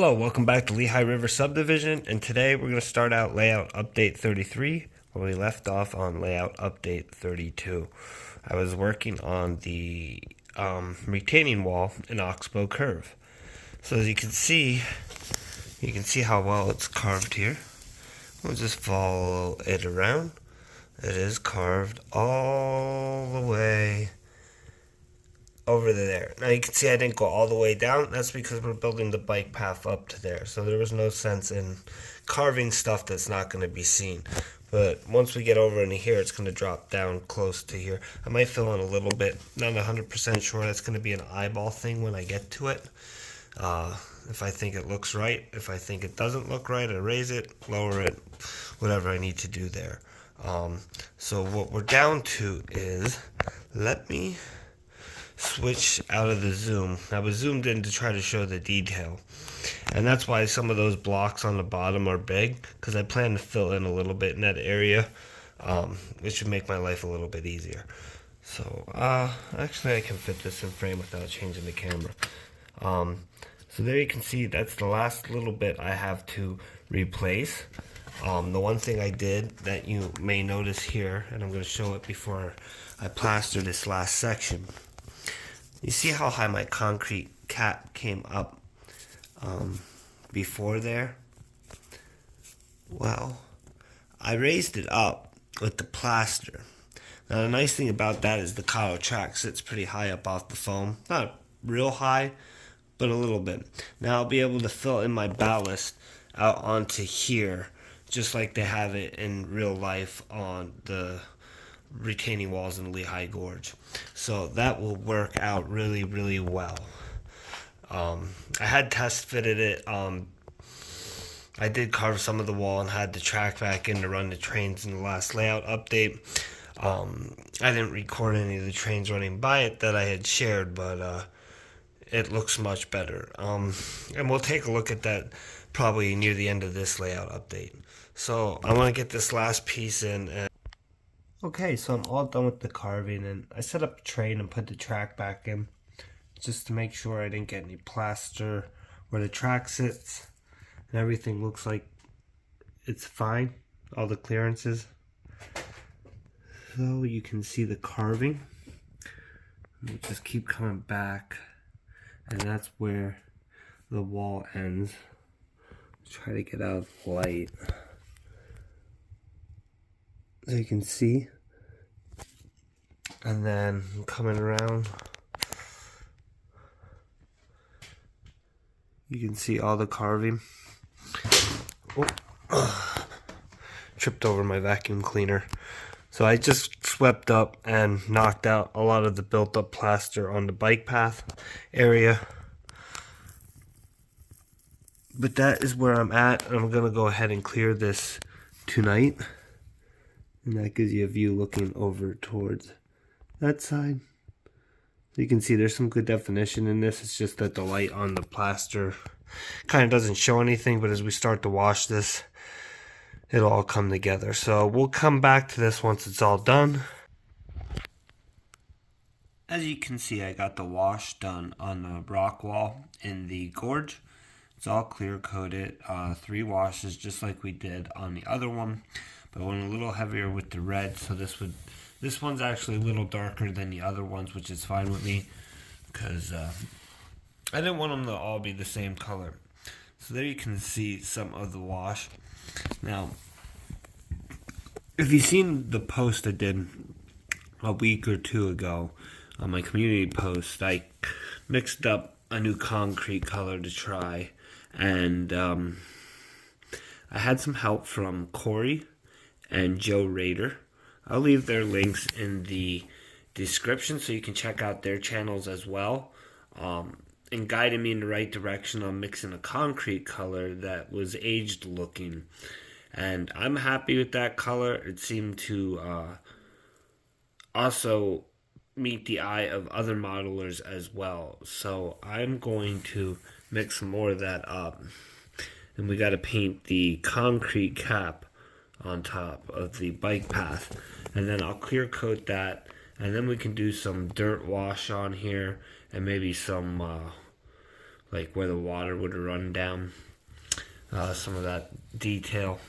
Hello, welcome back to Lehigh River Subdivision, and today we're going to start out layout update 33 where we left off on layout update 32. I was working on the retaining wall in Oxbow Curve. So as you can see how well it's carved here. We'll just follow it around. It is carved all the way over there. Now you can see I didn't go all the way down. That's because we're building the bike path up to there. So there was no sense in carving stuff that's not going to be seen. But once we get over into here, it's going to drop down close to here. I might fill in a little bit. Not 100% sure. That's going to be an eyeball thing when I get to it. If I think it looks right. If I think it doesn't look right, I raise it, lower it, whatever I need to do there. So what we're down to is, let me switch out of the zoom. I was zoomed in to try to show the detail, and that's why some of those blocks on the bottom are big, because I plan to fill in a little bit in that area, which would make my life a little bit easier. So actually I can fit this in frame without changing the camera. So there you can see that's the last little bit I have to replace. The one thing I did that you may notice here, and I'm going to show it before I plaster this last section. You see how high my concrete cap came up before there? Well, I raised it up with the plaster. Now the nice thing about that is the cowl track sits pretty high up off the foam. Not real high, but a little bit. Now I'll be able to fill in my ballast out onto here, just like they have it in real life on the retaining walls in Lehigh Gorge. So that will work out really, really well. I had test fitted it. I did carve some of the wall and had the track back in to run the trains in the last layout update. I didn't record any of the trains running by it that I had shared, but it looks much better. And we'll take a look at that probably near the end of this layout update. So I want to get this last piece in. Okay, so I'm all done with the carving, and I set up a train and put the track back in just to make sure I didn't get any plaster where the track sits, and everything looks like it's fine, all the clearances. So you can see the carving. We'll just keep coming back, and that's where the wall ends. Try to get out of the light. As you can see, and then coming around, you can see all the carving. Oh, tripped over my vacuum cleaner. So I just swept up and knocked out a lot of the built up plaster on the bike path area. But that is where I'm at, and I'm gonna go ahead and clear this tonight. And that gives you a view looking over towards that side. So you can see there's some good definition in this. It's just that the light on the plaster kind of doesn't show anything, but as we start to wash this, it'll all come together. So we'll come back to this once it's all done. As you can see, I got the wash done on the rock wall in the gorge. It's all clear coated, 3 washes just like we did on the other one. But I went a little heavier with the red, so this one's actually a little darker than the other ones, which is fine with me, because I didn't want them to all be the same color. So there you can see some of the wash. Now, if you've seen the post I did a week or 2 ago on my community post, I mixed up a new concrete color to try, and I had some help from Corey and Joe Rader. I'll leave their links in the description so you can check out their channels as well, and guided me in the right direction on mixing a concrete color that was aged looking, and I'm happy with that color. It seemed to also meet the eye of other modelers as well, so I'm going to mix some more of that up, and we got to paint the concrete cap on top of the bike path, and then I'll clear coat that, and then we can do some dirt wash on here and maybe some like where the water would run down, some of that detail.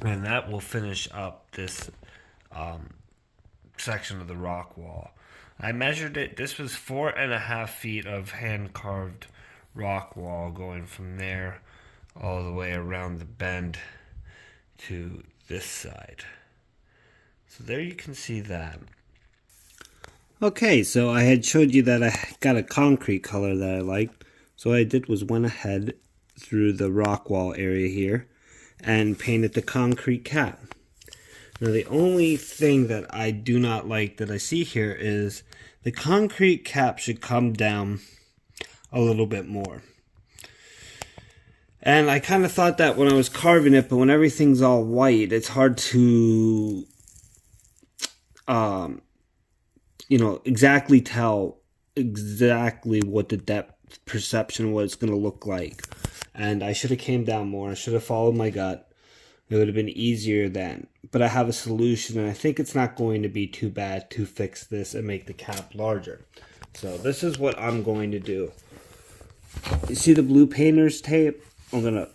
And that will finish up this section of the rock wall. I measured it. This was 4.5 feet of hand carved rock wall going from there all the way around the bend to this side. So there you can see that. Okay, so I had showed you that I got a concrete color that I liked. So what I did was went ahead through the rock wall area here and painted the concrete cap. Now the only thing that I do not like that I see here is the concrete cap should come down a little bit more. And I kind of thought that when I was carving it, but when everything's all white, it's hard to, exactly tell exactly what the depth perception was going to look like. And I should have came down more. I should have followed my gut. It would have been easier then. But I have a solution, and I think it's not going to be too bad to fix this and make the cap larger. So this is what I'm going to do. You see the blue painter's tape? I'm going to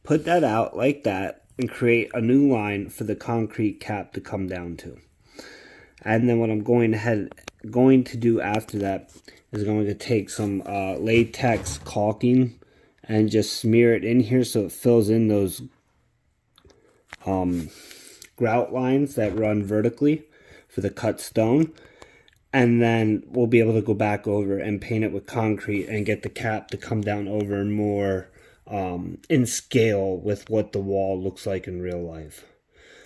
put that out like that and create a new line for the concrete cap to come down to. And then what I'm going to do after that is going to take some latex caulking and just smear it in here so it fills in those grout lines that run vertically for the cut stone. And then we'll be able to go back over and paint it with concrete and get the cap to come down over more in scale with what the wall looks like in real life.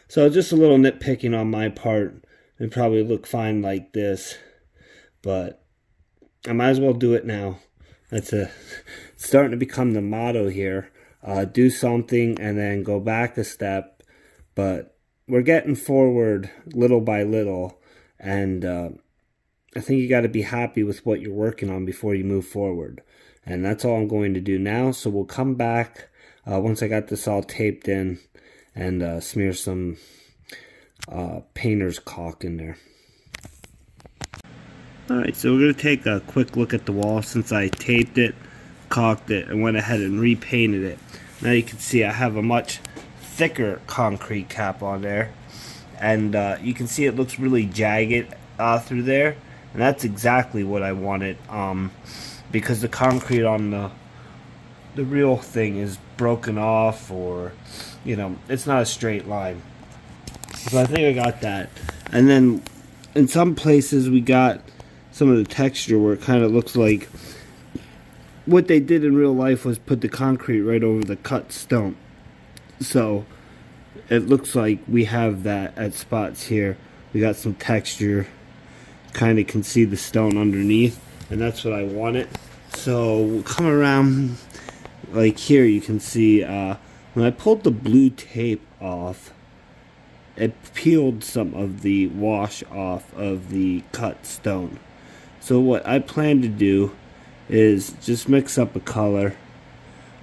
So just a little nitpicking on my part. It probably look fine like this, but I might as well do it now. It's starting to become the motto here. Do something and then go back a step, but we're getting forward little by little, and I think you got to be happy with what you're working on before you move forward. And that's all I'm going to do now. So we'll come back once I got this all taped in and smear some painter's caulk in there. Alright, so we're going to take a quick look at the wall since I taped it, caulked it, and went ahead and repainted it. Now you can see I have a much thicker concrete cap on there, and you can see it looks really jagged through there, and that's exactly what I wanted, because the concrete on the real thing is broken off, or it's not a straight line. So I think I got that. And then in some places we got some of the texture where it kind of looks like what they did in real life was put the concrete right over the cut stone. So it looks like we have that at spots here. We got some texture. Kind of can see the stone underneath, and that's what I wanted. So we'll come around like here. You can see when I pulled the blue tape off, it peeled some of the wash off of the cut stone. So what I plan to do is just mix up a color.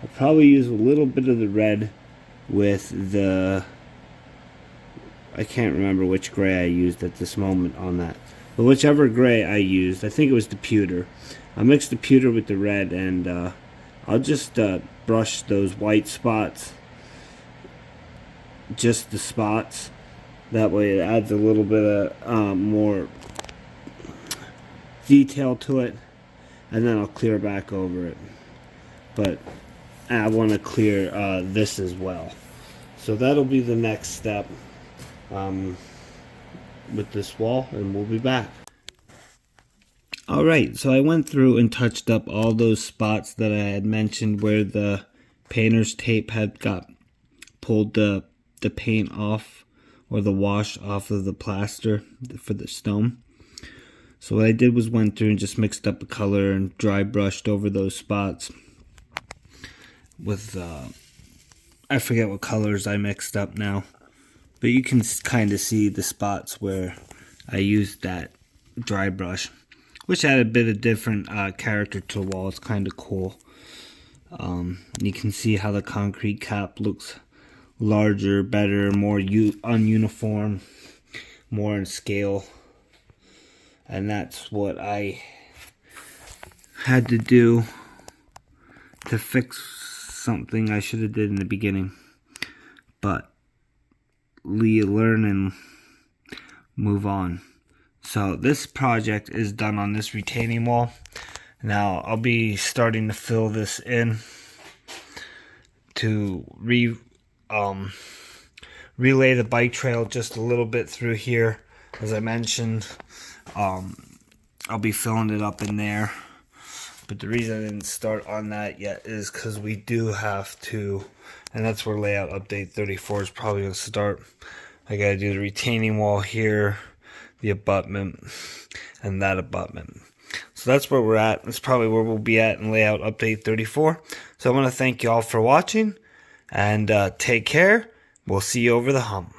I'll probably use a little bit of the red with the, I can't remember which gray I used at this moment on that, but whichever gray I used, I think it was the pewter. I mixed the pewter with the red, and I'll just brush those white spots, just the spots. That way it adds a little bit of more detail to it, and then I'll clear back over it. But I want to clear this as well. So that'll be the next step with this wall, and we'll be back. Alright, so I went through and touched up all those spots that I had mentioned where the painter's tape had got pulled the paint off, or the wash off of the plaster for the stone. So what I did was went through and just mixed up a color and dry brushed over those spots with I forget what colors I mixed up now, but you can kind of see the spots where I used that dry brush, which added a bit of different character to the wall. It's kind of cool. You can see how the concrete cap looks larger, better, more ununiform, more in scale. And that's what I had to do to fix something I should have did in the beginning. But we learn and move on. So this project is done on this retaining wall. Now I'll be starting to fill this in to relay the bike trail just a little bit through here. As I mentioned, I'll be filling it up in there. But the reason I didn't start on that yet is because we do have to, and that's where layout update 34 is probably going to start. I got to do the retaining wall here, the abutment, and that abutment. So that's where we're at. That's probably where we'll be at in layout update 34. So I want to thank you all for watching, and take care. We'll see you over the hump.